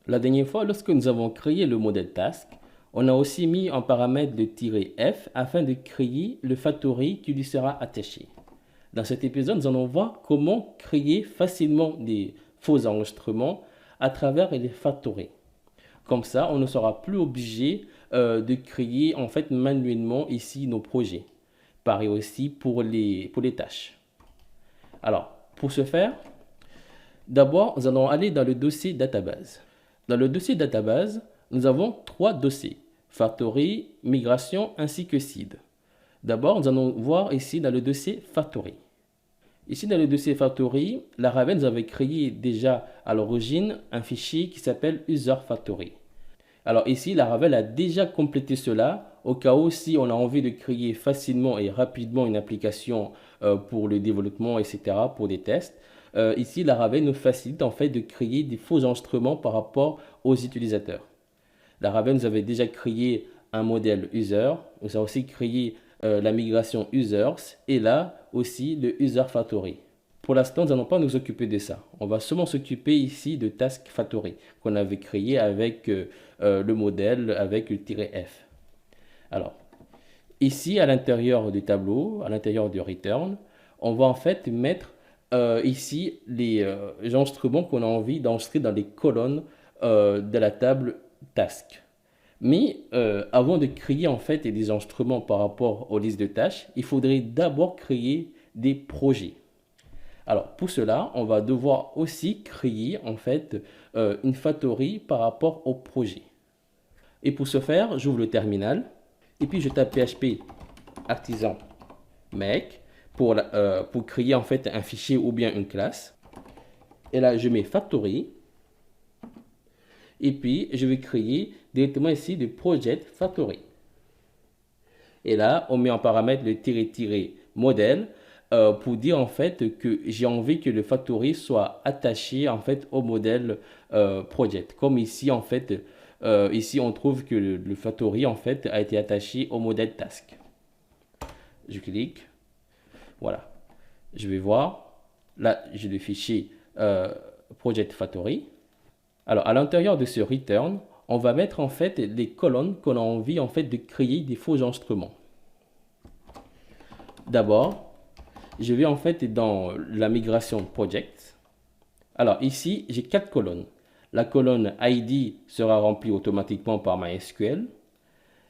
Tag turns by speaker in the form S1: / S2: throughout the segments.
S1: La dernière fois, lorsque nous avons créé le modèle task, on a aussi mis en paramètre le "-f" afin de créer le factory qui lui sera attaché. Dans cet épisode, nous allons voir comment créer facilement des faux enregistrements à travers les factories. Comme ça, on ne sera plus obligé de créer en fait manuellement ici nos projets. Pareil aussi pour les tâches. Alors, pour ce faire, d'abord, nous allons aller dans le dossier database. Dans le dossier database, nous avons trois dossiers: factory, migration ainsi que seed. D'abord, nous allons voir ici dans le dossier factory. Ici, dans le dossier factory, Laravel nous avait créé déjà à l'origine un fichier qui s'appelle user factory. Alors ici, Laravel a déjà complété cela au cas où si on a envie de créer facilement et rapidement une application pour le développement, etc., pour des tests. Ici, Laravel nous facilite en fait de créer des faux enregistrements par rapport aux utilisateurs. Laravel nous avait déjà créé un modèle user, nous a aussi créé la migration users et là aussi le user factory. Pour l'instant, nous n'allons pas nous occuper de ça. On va seulement s'occuper ici de Task Factory qu'on avait créé avec le modèle, avec le "-f". Alors, ici, à l'intérieur du tableau, à l'intérieur du return, on va en fait mettre ici les enregistrements qu'on a envie d'enregistrer dans les colonnes de la table Task. Mais avant de créer en fait des enregistrements par rapport aux listes de tâches, il faudrait d'abord créer des projets. Alors pour cela, on va devoir aussi créer en fait une factory par rapport au projet. Et pour ce faire, j'ouvre le terminal et puis je tape PHP artisan make pour créer en fait un fichier ou bien une classe. Et là, je mets factory et puis je vais créer directement ici le project factory. Et là, on met en paramètre le "-modèle" pour dire en fait que j'ai envie que le factory soit attaché en fait au modèle project. Comme ici en fait, ici on trouve que le factory en fait a été attaché au modèle task. Je clique, voilà. Je vais voir, là j'ai le fichier project factory. Alors à l'intérieur de ce return, on va mettre en fait les colonnes qu'on a envie en fait de créer des faux enregistrements. D'abord, je vais en fait dans la migration project. Alors ici, j'ai 4 colonnes. La colonne ID sera remplie automatiquement par MySQL.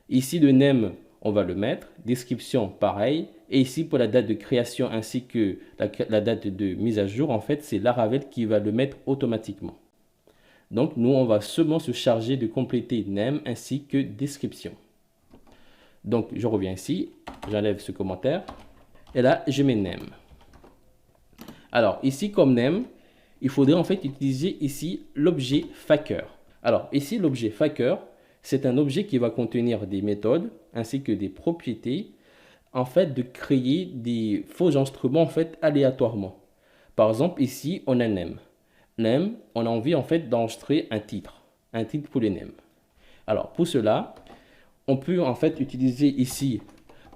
S1: Ici, le name, on va le mettre. Description, pareil. Et ici, pour la date de création ainsi que la date de mise à jour, en fait, c'est Laravel qui va le mettre automatiquement. Donc, nous, on va seulement se charger de compléter name ainsi que description. Donc, je reviens ici. J'enlève ce commentaire. Et là, je mets name. Alors, ici, comme name, il faudrait en fait utiliser ici l'objet Faker. Alors, ici, l'objet Faker, c'est un objet qui va contenir des méthodes ainsi que des propriétés, en fait, de créer des faux instruments en fait aléatoirement. Par exemple, ici, on a name. Name, on a envie en fait d'enregistrer un titre pour les names. Alors, pour cela, on peut en fait utiliser ici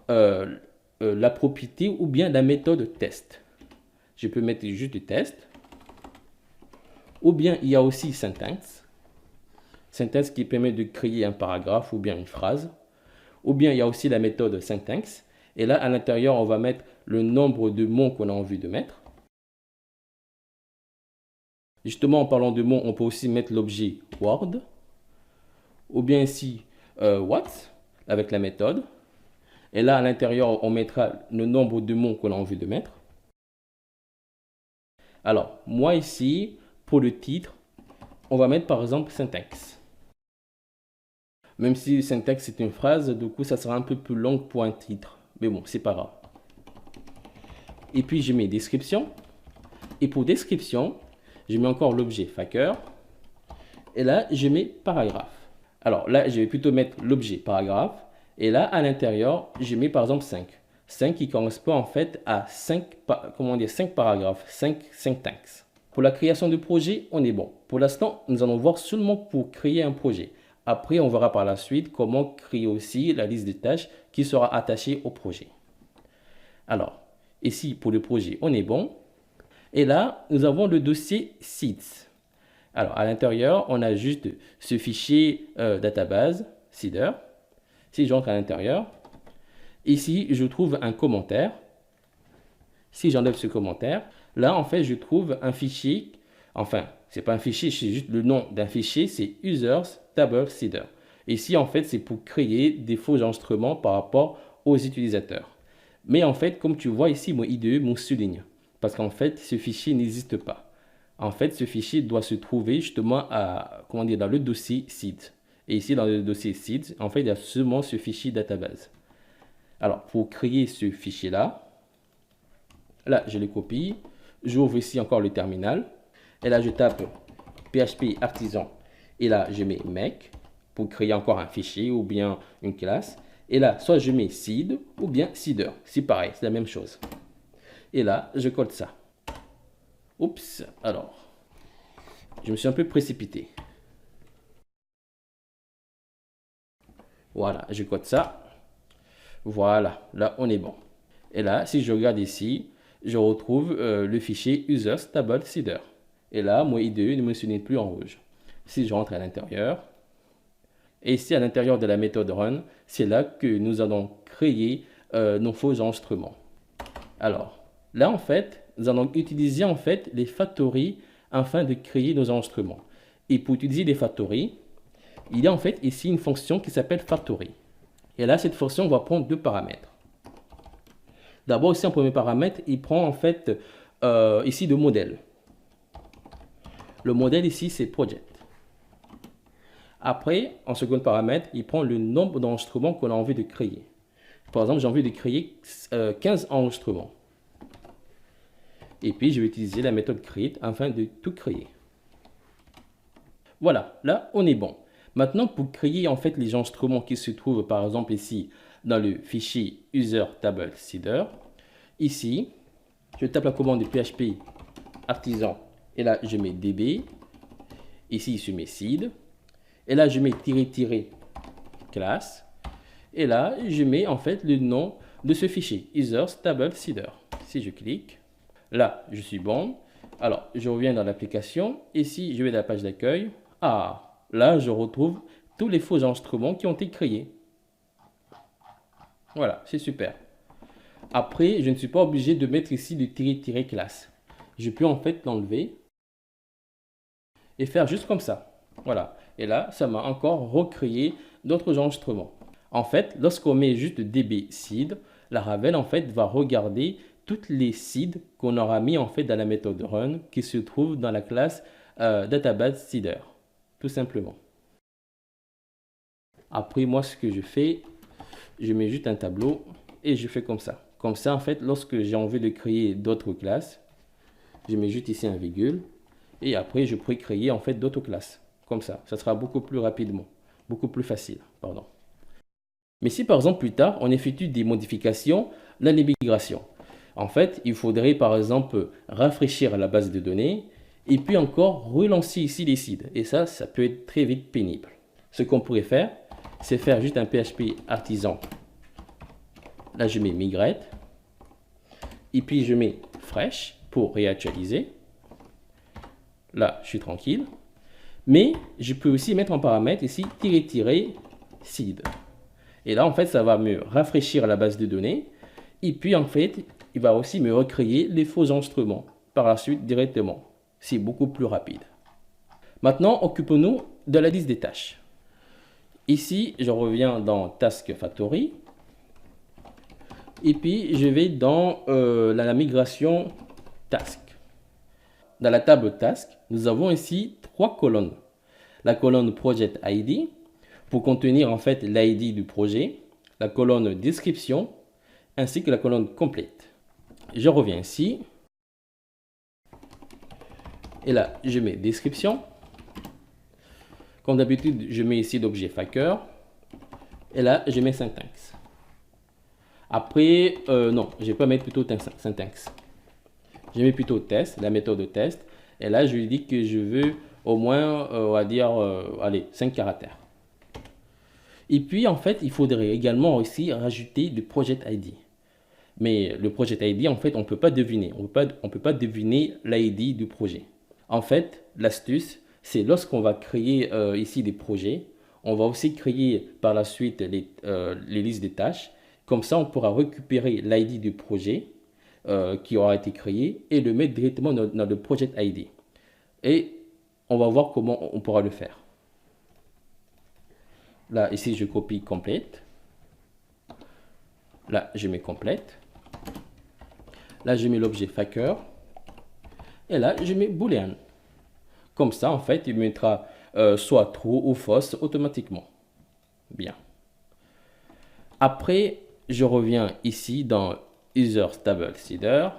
S1: la propriété ou bien la méthode test. Je peux mettre juste du test. Ou bien il y a aussi syntax. Syntax qui permet de créer un paragraphe ou bien une phrase. Ou bien il y a aussi la méthode syntax. Et là, à l'intérieur, on va mettre le nombre de mots qu'on a envie de mettre. Justement, en parlant de mots, on peut aussi mettre l'objet word. Ou bien ici, what, avec la méthode. Et là, à l'intérieur, on mettra le nombre de mots qu'on a envie de mettre. Alors, moi ici, pour le titre, on va mettre par exemple syntax. Même si syntax c'est une phrase, du coup, ça sera un peu plus long pour un titre. Mais bon, c'est pas grave. Et puis, je mets description. Et pour description, je mets encore l'objet Faker. Et là, je mets paragraphe. Alors là, je vais plutôt mettre l'objet paragraphe. Et là, à l'intérieur, je mets par exemple 5. 5 qui correspond en fait à 5 paragraphes, 5 syntax. Pour la création de projet, on est bon. Pour l'instant, nous allons voir seulement pour créer un projet. Après, on verra par la suite comment créer aussi la liste de tâches qui sera attachée au projet. Alors, ici, pour le projet, on est bon. Et là, nous avons le dossier Seeds. Alors, à l'intérieur, on a juste ce fichier database, seeder. Si j'entre à l'intérieur, ici, je trouve un commentaire. Si j'enlève ce commentaire, là, en fait, je trouve un fichier. Enfin, c'est pas un fichier, c'est juste le nom d'un fichier, c'est users table seeder. Ici, en fait, c'est pour créer des faux enregistrements par rapport aux utilisateurs. Mais en fait, comme tu vois ici, mon IDE me souligne. Parce qu'en fait, ce fichier n'existe pas. En fait, ce fichier doit se trouver justement comment dire, dans le dossier seed. Et ici, dans le dossier seed, en fait, il y a seulement ce fichier database. Alors, pour créer ce fichier-là, là, je le copie. J'ouvre ici encore le terminal. Et là, je tape PHP artisan. Et là, je mets make pour créer encore un fichier ou bien une classe. Et là, soit je mets seed ou bien seeder. C'est pareil, c'est la même chose. Et là, je code ça. Oups, alors, je me suis un peu précipité. Voilà, je code ça. Voilà, là, on est bon. Et là, si je regarde ici, je retrouve le fichier users table seeder. Et là, mon IDE ne me souligne plus en rouge. Si je rentre à l'intérieur, et ici à l'intérieur de la méthode run, c'est là que nous allons créer nos faux enregistrements. Alors, là, en fait, nous allons utiliser en fait les factories afin de créer nos enregistrements. Et pour utiliser les factories, il y a en fait ici une fonction qui s'appelle factory. Et là, cette fonction va prendre deux paramètres. D'abord, ici, en premier paramètre, il prend en fait ici le modèle. Le modèle ici, c'est project. Après, en second paramètre, il prend le nombre d'enregistrements qu'on a envie de créer. Par exemple, j'ai envie de créer 15 enregistrements. Et puis, je vais utiliser la méthode create afin de tout créer. Voilà, là, on est bon. Maintenant, pour créer en fait les enregistrements qui se trouvent par exemple ici dans le fichier user table seeder, ici, je tape la commande de PHP artisan et là, je mets db. Ici, je mets seed. Et là, je mets classe. Et là, je mets en fait le nom de ce fichier, users table seeder. Si je clique, là, je suis bon. Alors, je reviens dans l'application. Ici, je vais dans la page d'accueil. Ah, là, je retrouve tous les faux enregistrements qui ont été créés. Voilà, c'est super. Après, je ne suis pas obligé de mettre ici le classe. Je peux en fait l'enlever et faire juste comme ça. Voilà. Et là, ça m'a encore recréé d'autres enregistrements. En fait, lorsqu'on met juste db seed, la Ravel en fait va regarder toutes les seeds qu'on aura mis en fait dans la méthode run qui se trouve dans la classe database seeder, tout simplement. Après, moi, ce que je fais, je mets juste un tableau et je fais comme ça. Comme ça, en fait, lorsque j'ai envie de créer d'autres classes, je mets juste ici un virgule et après, je pourrais créer en fait d'autres classes. Comme ça sera beaucoup plus rapidement, beaucoup plus facile, pardon. Mais si par exemple plus tard, on effectue des modifications dans les migrations, en fait, il faudrait par exemple rafraîchir la base de données et puis encore relancer ici les seeds. Et ça peut être très vite pénible. Ce qu'on pourrait faire, c'est faire juste un PHP artisan. Là, je mets migrate. Et puis, je mets fresh pour réactualiser. Là, je suis tranquille. Mais je peux aussi mettre en paramètre ici -seed. Et là, en fait, ça va me rafraîchir la base de données. Et puis, en fait, il va aussi me recréer les faux enregistrements par la suite directement. C'est beaucoup plus rapide. Maintenant, occupons-nous de la liste des tâches. Ici, je reviens dans Task Factory. Et puis, je vais dans la migration Task. Dans la table Task, nous avons ici 3 colonnes. La colonne Project ID, pour contenir en fait l'ID du projet, la colonne Description, ainsi que la colonne Complete. Je reviens ici. Et là, je mets Description. Comme d'habitude, je mets ici l'objet Faker. Et là, je mets syntaxe. Après, non, je vais pas mettre plutôt syntaxe. Je mets plutôt test, la méthode de test. Et là, je lui dis que je veux au moins, on va dire, allez, 5 caractères. Et puis, en fait, il faudrait également aussi rajouter le project ID. Mais le project ID, en fait, on ne peut pas deviner. On peut pas deviner l'ID du projet. En fait, l'astuce, c'est lorsqu'on va créer ici des projets, on va aussi créer par la suite les listes des tâches. Comme ça, on pourra récupérer l'ID du projet qui aura été créé et le mettre directement dans le project ID. Et on va voir comment on pourra le faire. Là, ici, je copie complète. Là, je mets complète. Là, je mets l'objet Faker. Et là, je mets Boolean. Comme ça, en fait, il mettra soit true ou false automatiquement. Bien. Après, je reviens ici dans User Table Seeder.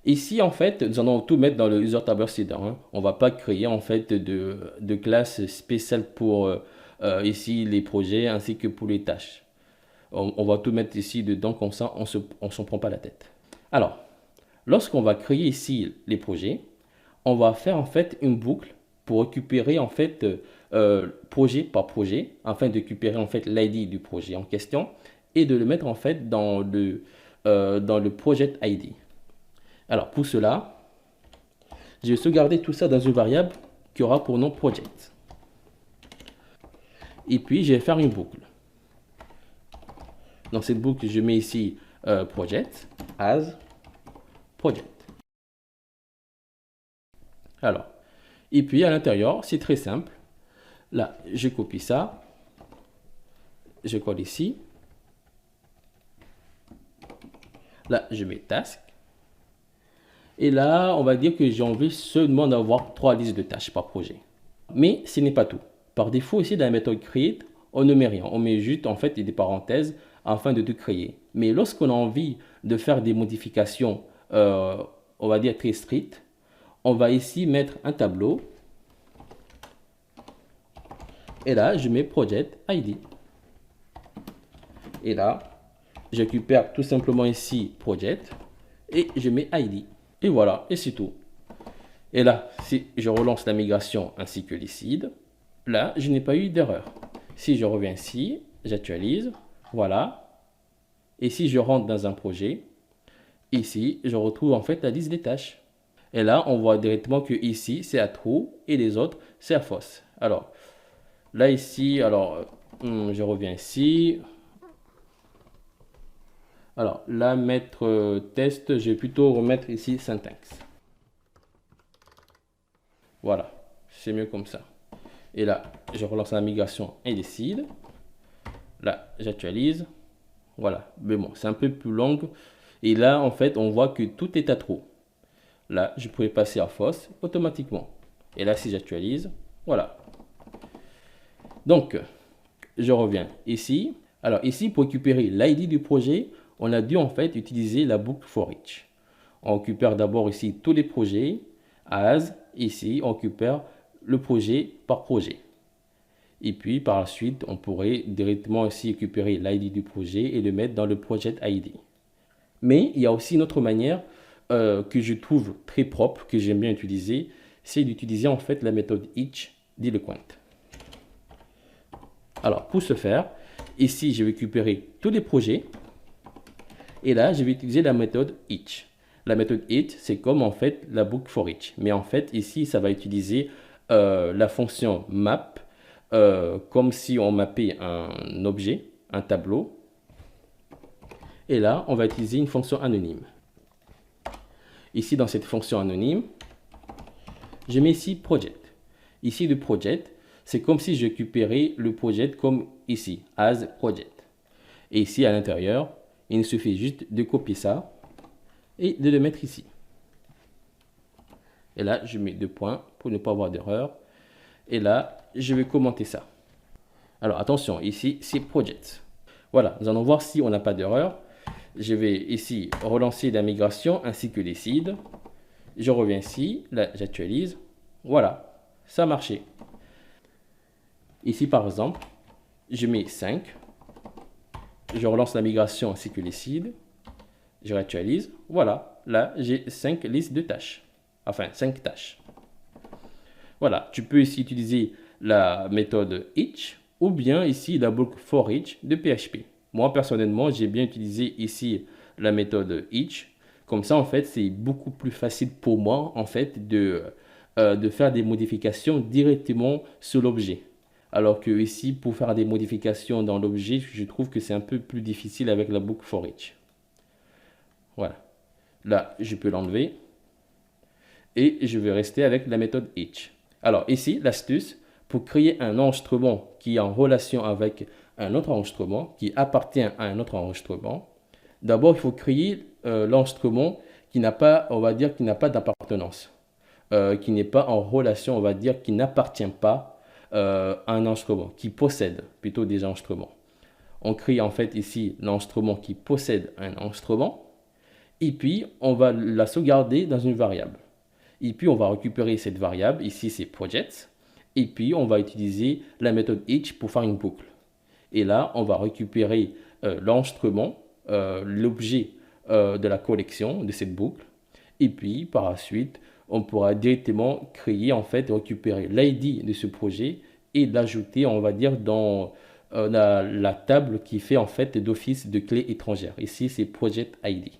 S1: Ici, en fait, nous allons tout mettre dans le User Table Seeder. Hein. On ne va pas créer, en fait, de classe spéciale pour ici les projets ainsi que pour les tâches. On va tout mettre ici dedans, comme ça, on ne s'en prend pas la tête. Alors, lorsqu'on va créer ici les projets, on va faire en fait une boucle pour récupérer en fait projet par projet, afin de récupérer en fait l'ID du projet en question et de le mettre en fait dans le project ID. Alors pour cela, je vais sauvegarder tout ça dans une variable qui aura pour nom project. Et puis je vais faire une boucle. Dans cette boucle, je mets ici project as project. Alors, et puis à l'intérieur, c'est très simple. Là, je copie ça. Je colle ici. Là, je mets task. Et là, on va dire que j'ai envie seulement d'avoir 3 listes de tâches par projet. Mais ce n'est pas tout. Par défaut, ici, dans la méthode create, on ne met rien. On met juste en fait des parenthèses afin de tout créer. Mais lorsqu'on a envie de faire des modifications, on va dire très strictes, on va ici mettre un tableau. Et là, je mets Project ID. Et là, je récupère tout simplement ici Project. Et je mets ID. Et voilà, et c'est tout. Et là, si je relance la migration ainsi que les seeds, là, je n'ai pas eu d'erreur. Si je reviens ici, j'actualise. Voilà. Et si je rentre dans un projet, ici, je retrouve en fait la liste des tâches. Et là, on voit directement que ici, c'est à true et les autres, c'est à false. Alors, là, ici, alors, je reviens ici. Alors, là, mettre test, je vais plutôt remettre ici syntaxe. Voilà, c'est mieux comme ça. Et là, je relance la migration et décide. Là, j'actualise. Voilà, mais bon, c'est un peu plus long. Et là, en fait, on voit que tout est à true. Là, je pouvais passer à false automatiquement. Et là, si j'actualise, voilà. Donc, je reviens ici. Alors ici, pour récupérer l'ID du projet, on a dû en fait utiliser la boucle for each. On récupère d'abord ici tous les projets. As, ici, on récupère le projet par projet. Et puis, par la suite, on pourrait directement aussi récupérer l'ID du projet et le mettre dans le project ID. Mais il y a aussi une autre manière que je trouve très propre, que j'aime bien utiliser, c'est d'utiliser en fait la méthode each d'Eloquent. Alors, pour ce faire, ici, je vais récupérer tous les projets. Et là, je vais utiliser la méthode each. La méthode each, c'est comme en fait la boucle for each. Mais en fait, ici, ça va utiliser la fonction map, comme si on mappait un objet, un tableau. Et là, on va utiliser une fonction anonyme. Ici, dans cette fonction anonyme, je mets ici project. Ici, le project, c'est comme si je récupérais le project comme ici, as project. Et ici, à l'intérieur, il suffit juste de copier ça et de le mettre ici. Et là, je mets 2 points pour ne pas avoir d'erreur. Et là, je vais commenter ça. Alors, attention, ici, c'est project. Voilà, nous allons voir si on n'a pas d'erreur. Je vais ici relancer la migration ainsi que les seeds. Je reviens ici, là, j'actualise. Voilà, ça a marché. Ici, par exemple, je mets 5. Je relance la migration ainsi que les seeds. Je réactualise. Voilà, là, j'ai 5 listes de tâches. Enfin, 5 tâches. Voilà, tu peux ici utiliser la méthode each ou bien ici la boucle for each de PHP. Moi, personnellement, j'ai bien utilisé ici la méthode each. Comme ça, en fait, c'est beaucoup plus facile pour moi, en fait, de de faire des modifications directement sur l'objet. Alors que ici, pour faire des modifications dans l'objet, je trouve que c'est un peu plus difficile avec la boucle for each. Voilà. Là, je peux l'enlever. Et je vais rester avec la méthode each. Alors ici, l'astuce, pour créer un enregistrement qui est en relation avec un autre enregistrement, qui appartient à un autre enregistrement, d'abord, il faut créer l'enregistrement qui n'a pas, on va dire, qui n'a pas d'appartenance, qui n'est pas en relation, on va dire, qui n'appartient pas à un enregistrement, qui possède plutôt des enregistrements. On crée en fait ici l'enregistrement qui possède un enregistrement, et puis on va la sauvegarder dans une variable. Et puis, on va récupérer cette variable. Ici, c'est project. Et puis, on va utiliser la méthode each pour faire une boucle. Et là, on va récupérer l'enregistrement, l'objet de la collection de cette boucle. Et puis, par la suite, on pourra directement créer, en fait, récupérer l'ID de ce projet et l'ajouter, on va dire, dans la table qui fait, en fait, d'office de clé étrangère. Ici, c'est project ID.